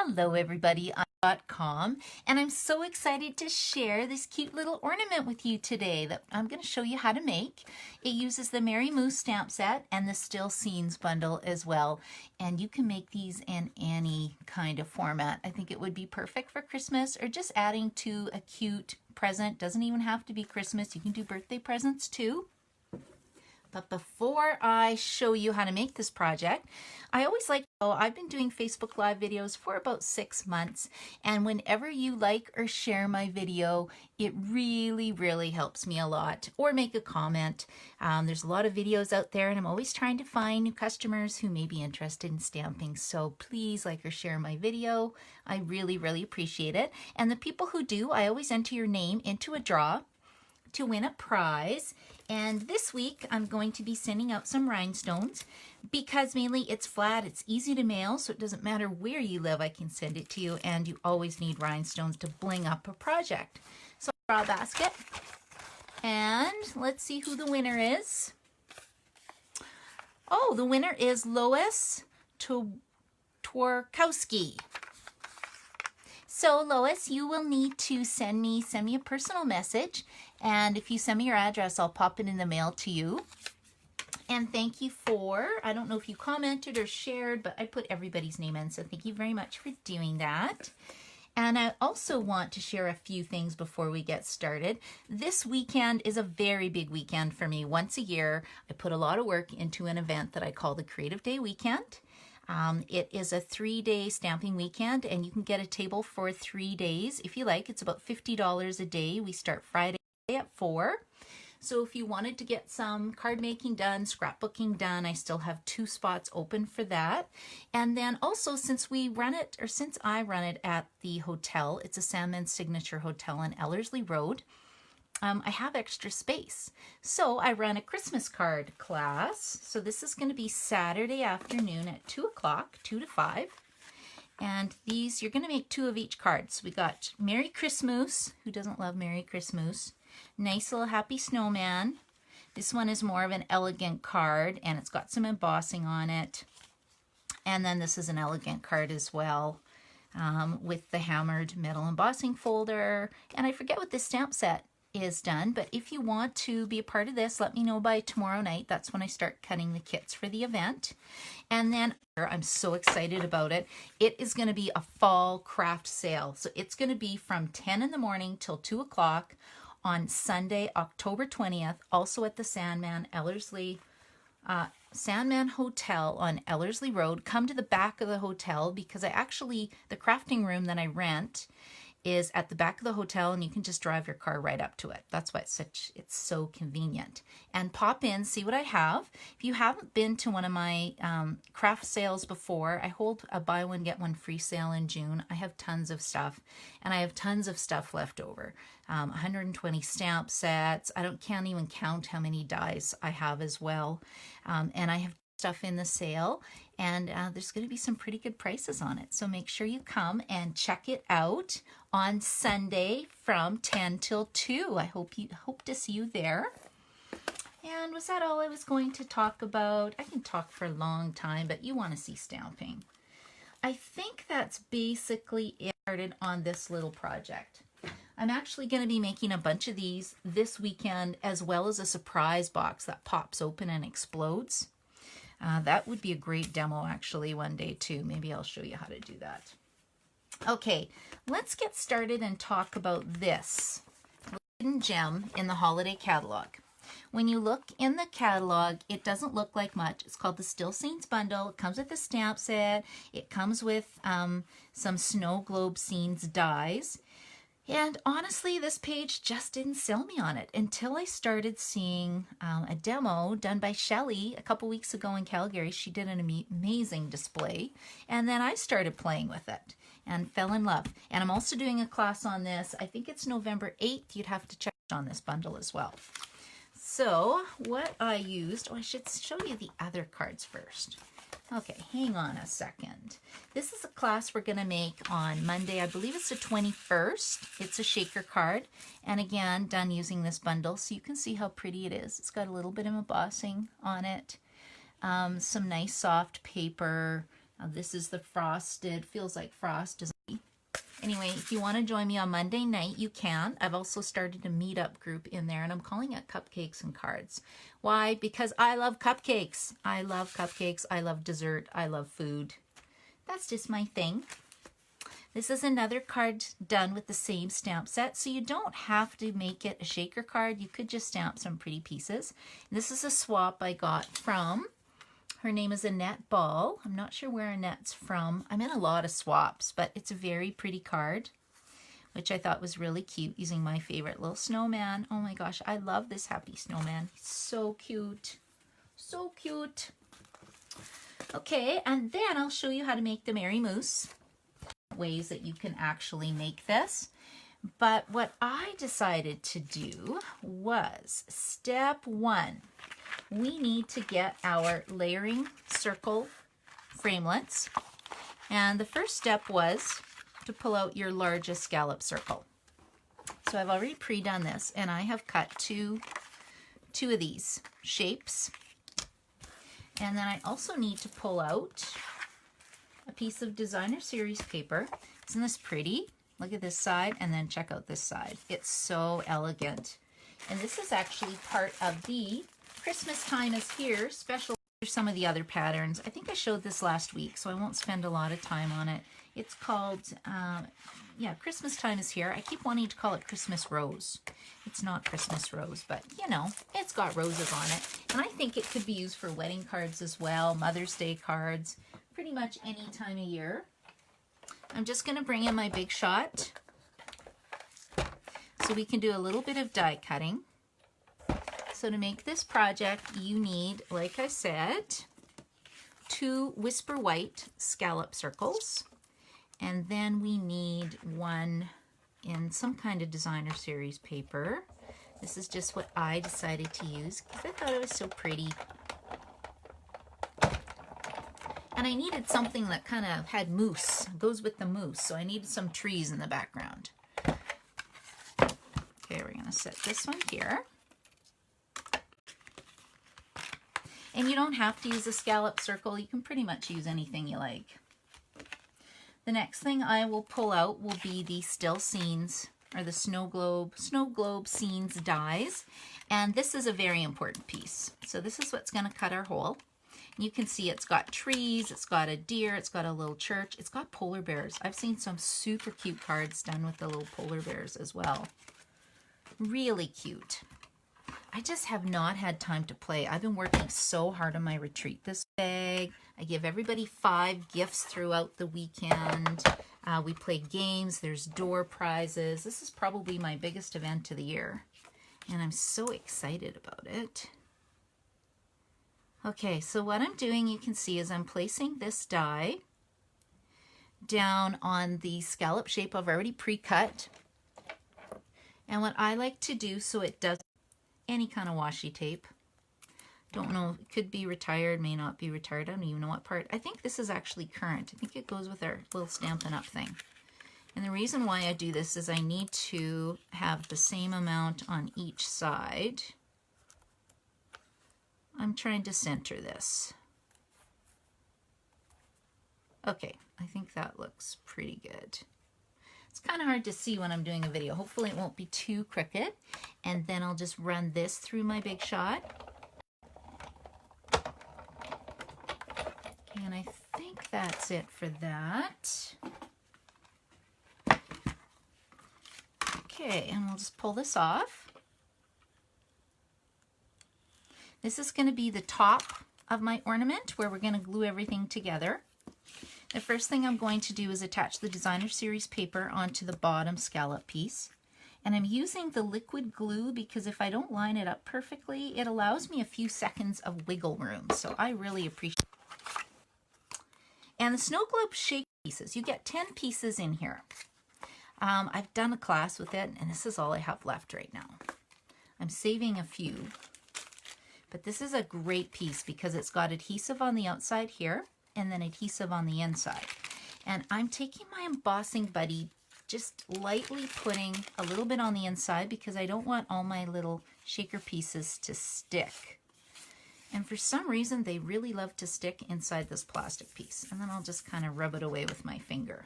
Hello everybody, I'm .com, and I'm so excited to share this cute little ornament with you today that I'm going to show you how to make. It uses the Merry Moose stamp set and the Still Scenes bundle as well, and you can make these in any kind of format. I think it would be perfect for Christmas or just adding to a cute present. Doesn't even have to be Christmas, you can do birthday presents too. But before I show you how to make this project, I always like, I've been doing Facebook Live videos for about 6 months, and whenever you like or share my video, it really helps me a lot. Or make a comment. There's a lot of videos out there, and I'm always trying to find new customers who may be interested in stamping, so please like or share my video. I really appreciate it. And the people who do, I always enter your name into a draw to win a prize. And this week I'm going to be sending out some rhinestones because mainly it's flat, it's easy to mail, so it doesn't matter where you live, I can send it to you, and you always need rhinestones to bling up a project. So draw a basket, and let's see who the winner is. Oh, the winner is Lois Twarkowski. So Lois, you will need to send me a personal message, and if you send me your address, I'll pop it in the mail to you. And thank you for, I don't know if you commented or shared, but I put everybody's name in, so thank you very much for doing that. And I also want to share a few things before we get started. This weekend is a very big weekend for me. Once a year, I put a lot of work into an event that I call the Creative Day Weekend. It is a 3-day stamping weekend, and you can get a table for 3 days if you like. It's about $50 a day. We start Friday at 4. So if you wanted to get some card making done, scrapbooking done, I still have 2 spots open for that. And then also, since I run it at the hotel, it's a Sandman Signature Hotel on Ellerslie Road, I have extra space. So I run a Christmas card class. So this is going to be Saturday afternoon at 2 o'clock, 2 to 5. And these, you're going to make 2 of each card. So we got Merry Christmas. Who doesn't love Merry Christmas? Nice little happy snowman. This one is more of an elegant card, and it's got some embossing on it. And then this is an elegant card as well, with the hammered metal embossing folder. And I forget what this stamp set is done, but if you want to be a part of this, let me know by tomorrow night. That's when I start cutting the kits for the event. And then I'm so excited about it. It is going to be a fall craft sale. So it's going to be from 10 in the morning till 2 o'clock on Sunday, October 20th, also at the Sandman Hotel on Ellerslie Road. Come to the back of the hotel because the crafting room that I rent is at the back of the hotel, and you can just drive your car right up to it. That's why it's so convenient. And pop in, see what I have. If you haven't been to one of my craft sales before, I hold a buy one get one free sale in June. I have tons of stuff, and I have tons of stuff left over. 120 stamp sets. Can't even count how many dies I have as well. And I have stuff in the sale, and there's going to be some pretty good prices on it, so make sure you come and check it out on Sunday from 10 till 2. I hope to see you there. And was that all I was going to talk about? I can talk for a long time, but you want to see stamping. I think that's basically it on this little project. I'm actually going to be making a bunch of these this weekend, as well as a surprise box that pops open and explodes. That would be a great demo actually one day too. Maybe I'll show you how to do that. Okay, let's get started and talk about this hidden gem in the holiday catalog. When you look in the catalog, it doesn't look like much. It's called the Still Scenes bundle. It comes with a stamp set. It comes with some snow globe scenes dies. And honestly, this page just didn't sell me on it until I started seeing a demo done by Shelly a couple weeks ago in Calgary. She did an amazing display, and then I started playing with it and fell in love. And I'm also doing a class on this. I think it's November 8th. You'd have to check on this bundle as well. So what I used, I should show you the other cards first. Okay, hang on a second. This is a class we're going to make on Monday. I believe it's the 21st. It's a shaker card. And again, done using this bundle. So you can see how pretty it is. It's got a little bit of embossing on it. Some nice soft paper. This is the frosted, feels like frost. Anyway, if you want to join me on Monday night, you can. I've also started a meetup group in there, and I'm calling it Cupcakes and Cards. Why? Because I love cupcakes. I love cupcakes. I love dessert. I love food. That's just my thing. This is another card done with the same stamp set, so you don't have to make it a shaker card. You could just stamp some pretty pieces. This is a swap I got from, her name is Annette Ball. I'm not sure where Annette's from. I'm in a lot of swaps, but it's a very pretty card, which I thought was really cute, using my favorite little snowman. Oh my gosh, I love this happy snowman. He's so cute. So cute. Okay, and then I'll show you how to make the Merry Moose. Ways that you can actually make this. But what I decided to do was step one. We need to get our layering circle framelits. And the first step was to pull out your largest scallop circle. So I've already pre-done this, and I have cut two of these shapes. And then I also need to pull out a piece of designer series paper. Isn't this pretty? Look at this side, and then check out this side. It's so elegant. And this is actually part of the Christmas Time is Here special. Here's some of the other patterns. I think I showed this last week, so I won't spend a lot of time on it. It's called, yeah, Christmas Time is Here. I keep wanting to call it Christmas Rose. It's not Christmas Rose, but you know, it's got roses on it. And I think it could be used for wedding cards as well, Mother's Day cards, pretty much any time of year. I'm just going to bring in my Big Shot so we can do a little bit of die cutting. So to make this project, you need, like I said, 2 Whisper White scallop circles. And then we need 1 in some kind of designer series paper. This is just what I decided to use because I thought it was so pretty. And I needed something that kind of had moose, goes with the moose. So I needed some trees in the background. Okay, we're going to set this one here. And you don't have to use a scallop circle. You can pretty much use anything you like. The next thing I will pull out will be the Still Scenes, or the Snow Globe Scenes dies. And this is a very important piece. So this is what's going to cut our hole. You can see it's got trees, it's got a deer, it's got a little church, it's got polar bears. I've seen some super cute cards done with the little polar bears as well. Really cute. I just have not had time to play. I've been working so hard on my retreat this bag. I give everybody 5 gifts throughout the weekend. We play games, there's door prizes. This is probably my biggest event of the year. And I'm so excited about it. Okay, so what I'm doing, you can see, is I'm placing this die down on the scallop shape I've already pre-cut. And what I like to do, so it does any kind of washi tape. Don't know, it could be retired, may not be retired. I don't even know what part. I think this is actually current. I think it goes with our little Stampin' Up thing. And the reason why I do this is I need to have the same amount on each side. I'm trying to center this. Okay, I think that looks pretty good. It's kind of hard to see when I'm doing a video. Hopefully it won't be too crooked. And then I'll just run this through my Big Shot. Okay, and I think that's it for that. Okay, and we'll just pull this off. This is going to be the top of my ornament where we're going to glue everything together. The first thing I'm going to do is attach the designer series paper onto the bottom scallop piece. And I'm using the liquid glue because if I don't line it up perfectly, it allows me a few seconds of wiggle room. So I really appreciate it. And the snow globe shape pieces, you get 10 pieces in here. I've done a class with it, and this is all I have left right now. I'm saving a few. But this is a great piece because it's got adhesive on the outside here and then adhesive on the inside. And I'm taking my embossing buddy, just lightly putting a little bit on the inside because I don't want all my little shaker pieces to stick. And for some reason, they really love to stick inside this plastic piece. And then I'll just kind of rub it away with my finger.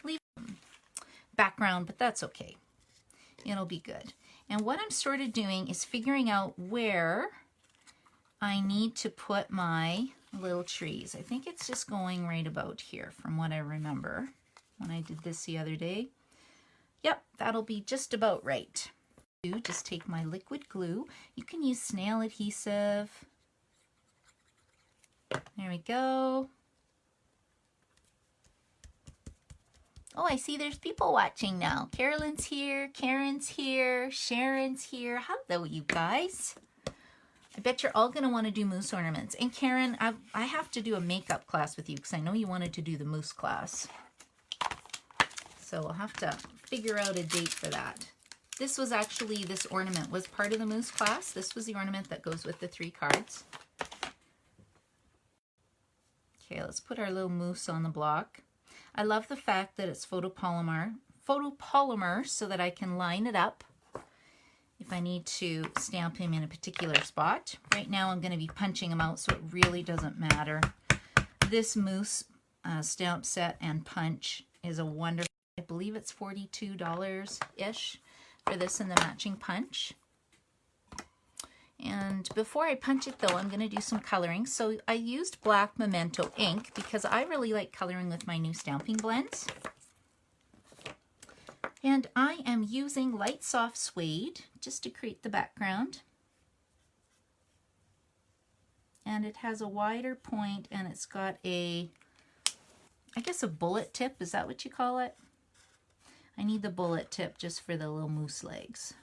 Leave background, but that's okay. It'll be good. And what I'm sort of doing is figuring out where I need to put my little trees. I think it's just going right about here from what I remember when I did this the other day. Yep, that'll be just about right. Just take my liquid glue. You can use snail adhesive. There we go. Oh, I see there's people watching now. Carolyn's here, Karen's here, Sharon's here. Hello, you guys. I bet you're all going to want to do moose ornaments. And Karen, I have to do a makeup class with you because I know you wanted to do the moose class. So we'll have to figure out a date for that. This was actually, this ornament was part of the moose class. This was the ornament that goes with the 3 cards. Okay, let's put our little moose on the block. I love the fact that it's photopolymer so that I can line it up if I need to stamp him in a particular spot. Right now I'm going to be punching him out, so it really doesn't matter. This moose stamp set and punch is a wonderful, I believe it's $42-ish for this and the matching punch. And before I punch it though, I'm going to do some coloring. So I used black Memento ink because I really like coloring with my new stamping blends. And I am using light soft suede just to create the background. And it has a wider point and it's got a, I guess a bullet tip, is that what you call it? I need the bullet tip just for the little moose legs.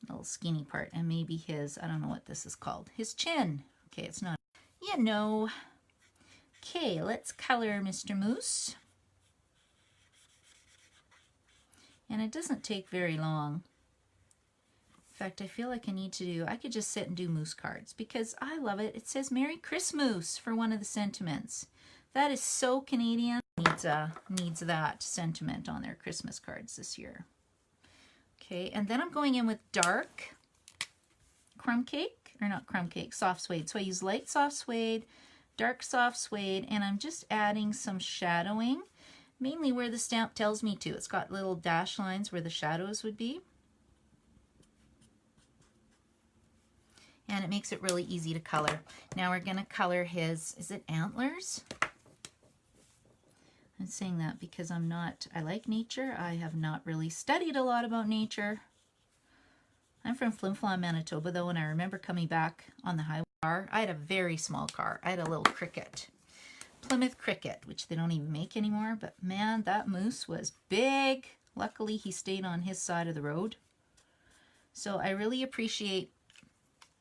Little skinny part, and maybe his, I don't know what this is called, his chin. Okay, it's not, you know. Okay, let's color Mr. Moose. And it doesn't take very long. In fact, I feel like I need to do, I could just sit and do moose cards because I love it. It says Merry Christmas for one of the sentiments. That is so Canadian. Needs that sentiment on their Christmas cards this year. Okay, and then I'm going in with dark crumb cake, or not crumb cake, soft suede. So I use light soft suede, dark soft suede, and I'm just adding some shadowing, mainly where the stamp tells me to. It's got little dash lines where the shadows would be. And it makes it really easy to color. Now we're going to color his, is it antlers? I'm saying that because I like nature. I have not really studied a lot about nature. I'm from Flin Flon, Manitoba, though, and I remember coming back on the highway car. I had a very small car. I had a little Cricket, Plymouth Cricket, which they don't even make anymore, but man, that moose was big. Luckily, he stayed on his side of the road. So I really appreciate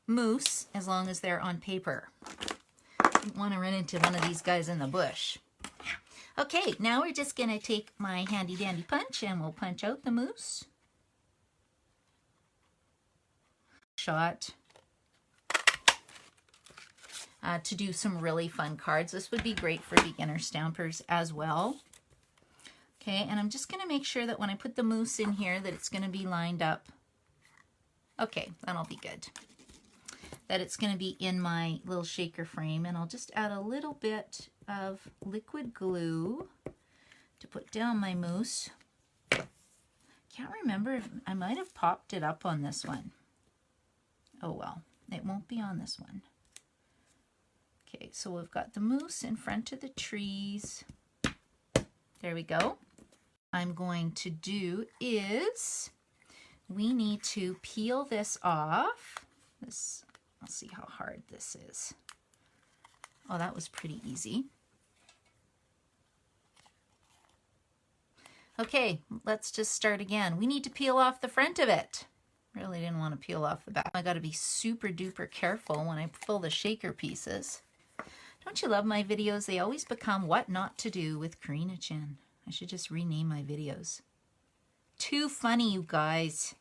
moose as long as they're on paper. I don't want to run into one of these guys in the bush. Okay, now we're just going to take my handy dandy punch and we'll punch out the moose. Shot. To do some really fun cards. This would be great for beginner stampers as well. Okay, and I'm just going to make sure that when I put the moose in here that it's going to be lined up. Okay, that'll be good. That it's going to be in my little shaker frame, and I'll just add a little bit of liquid glue to put down my moose. Can't remember if I might have popped it up on this one. Oh well, it won't be on this one. Okay, so we've got the moose in front of the trees. There we go. I'm going to do is we need to peel this off. This, let's see how hard this is. Oh, that was pretty easy. Okay, let's just start again. We need to peel off the front of it. Really didn't want to peel off the back. I got to be super duper careful when I fill the shaker pieces. Don't you love my videos? They always become what not to do with Karina Chin. I should just rename my videos. Too funny, you guys.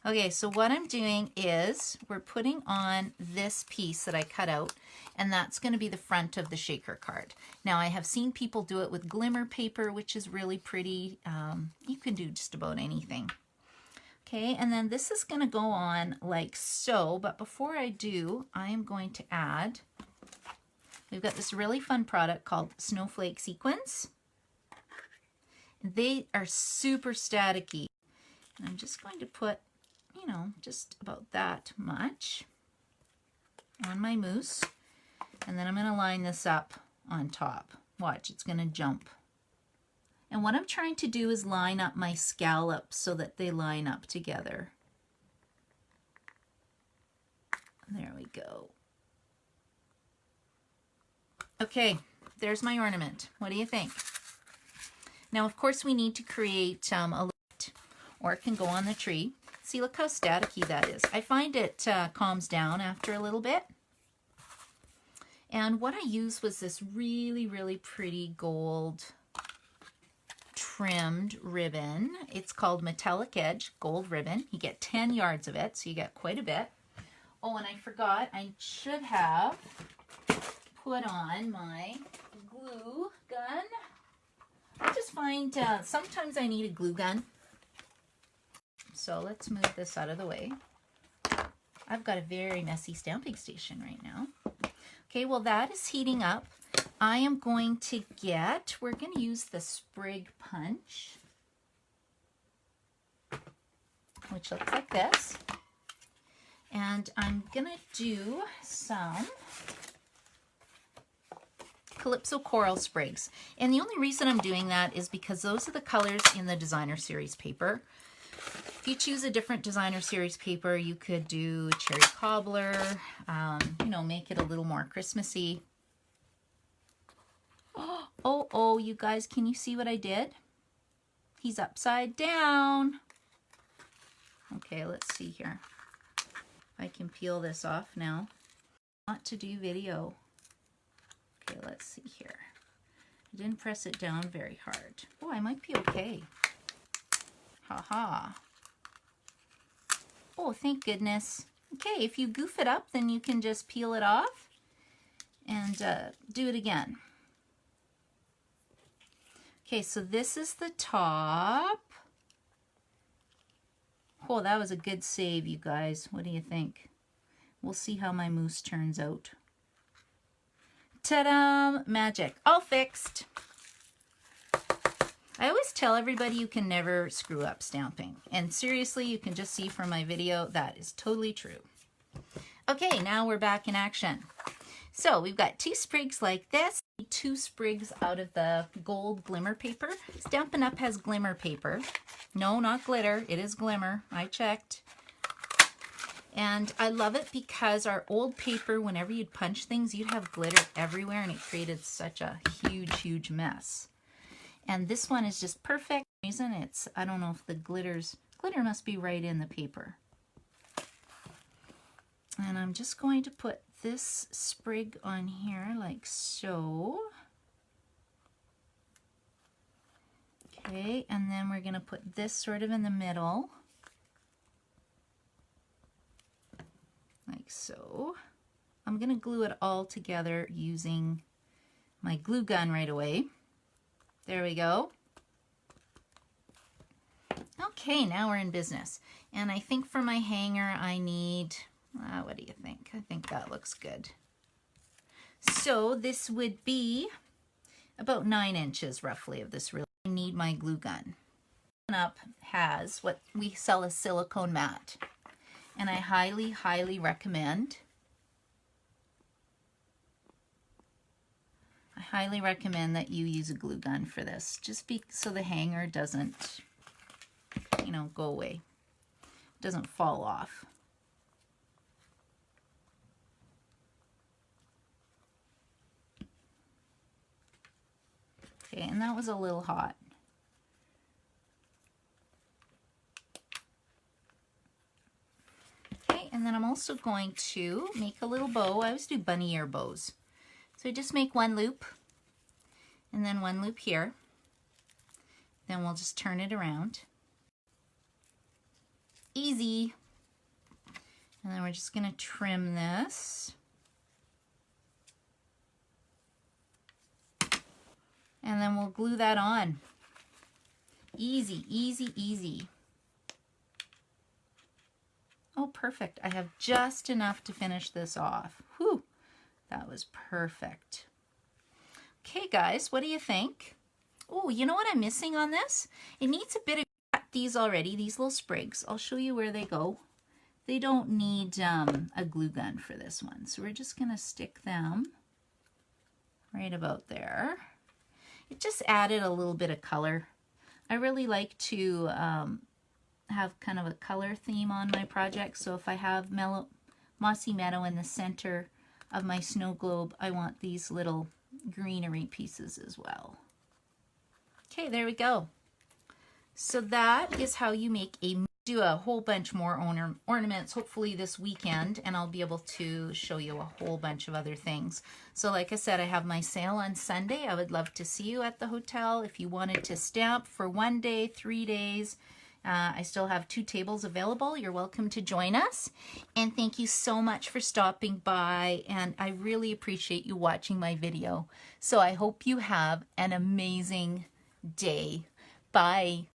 Okay, so what I'm doing is we're putting on this piece that I cut out, and that's going to be the front of the shaker card. Now, I have seen people do it with glimmer paper, which is really pretty. You can do just about anything. Okay, and then this is going to go on like so, but before I do, I am going to add, we've got this really fun product called Snowflake Sequins. They are super staticky. And I'm just going to put, you know, just about that much on my mousse. And then I'm going to line this up on top. Watch, it's going to jump. And what I'm trying to do is line up my scallops so that they line up together. There we go. Okay, there's my ornament. What do you think? Now, of course, we need to create a light, or it can go on the tree. See, look how staticky that is. I find it calms down after a little bit. And what I used was this really, really pretty gold trimmed ribbon. It's called Metallic Edge Gold Ribbon. You get 10 yards of it, so you get quite a bit. Oh, and I forgot, I should have put on my glue gun. I just find sometimes I need a glue gun. So let's move this out of the way. I've got a very messy stamping station right now. Okay, well that is heating up. I am going to get, we're going to use the sprig punch, which looks like this. And I'm going to do some Calypso Coral Sprigs. And the only reason I'm doing that is because those are the colors in the Designer Series paper. If you choose a different Designer Series paper, you could do Cherry Cobbler, you know, make it a little more Christmassy. Oh, you guys, can you see what I did? He's upside down. Okay, let's see here. I can peel this off now. Not to do video. Okay, let's see here. I didn't press it down very hard. Oh, I might be okay. Haha. Oh, thank goodness. Okay, if you goof it up, then you can just peel it off and do it again. Okay, so this is the top. Oh, that was a good save, you guys. What do you think? We'll see how my mousse turns out. Ta-da! Magic. All fixed. I always tell everybody you can never screw up stamping. And seriously, you can just see from my video, that is totally true. Okay, now we're back in action. So we've got 2 sprigs like this, 2 sprigs out of the gold glimmer paper. Stampin' Up! Has glimmer paper. No, not glitter. It is glimmer. I checked. And I love it because our old paper, whenever you'd punch things, you'd have glitter everywhere and it created such a huge, huge mess. And this one is just perfect. Reason it's, I don't know if the glitter must be right in the paper. And I'm just going to put this sprig on here like so. Okay, and then we're going to put this sort of in the middle. Like so. I'm going to glue it all together using my glue gun right away. There we go. Okay, now we're in business. And I think for my hanger I need, what do you think? I think that looks good. So this would be about 9 inches roughly of this. Really, I need my glue gun. Up has what we sell as silicone mat. And I highly, highly recommend. I highly recommend that you use a glue gun for this, just so the hanger doesn't, you know, go away. Doesn't fall off. Okay, and that was a little hot. Okay, and then I'm also going to make a little bow. I always do bunny ear bows. So just make 1 loop and then 1 loop here. Then we'll just turn it around. Easy. And then we're just going to trim this. And then we'll glue that on. Easy, easy, easy. Oh, perfect. I have just enough to finish this off. Whew, that was perfect. Okay, guys, what do you think? Oh, you know what I'm missing on this? It needs a bit of these already, these little sprigs. I'll show you where they go. They don't need a glue gun for this one. So we're just going to stick them right about there. It just added a little bit of color. I really like to have kind of a color theme on my project. So if I have mossy meadow in the center of my snow globe, I want these little greenery pieces as well. Okay, there we go. So that is how you make do a whole bunch more ornaments, hopefully this weekend, and I'll be able to show you a whole bunch of other things. So like I said, I have my sale on Sunday. I would love to see you at the hotel. If you wanted to stamp for 1 day, 3 days, I still have 2 tables available. You're welcome to join us. And thank you so much for stopping by, and I really appreciate you watching my video. So I hope you have an amazing day. Bye.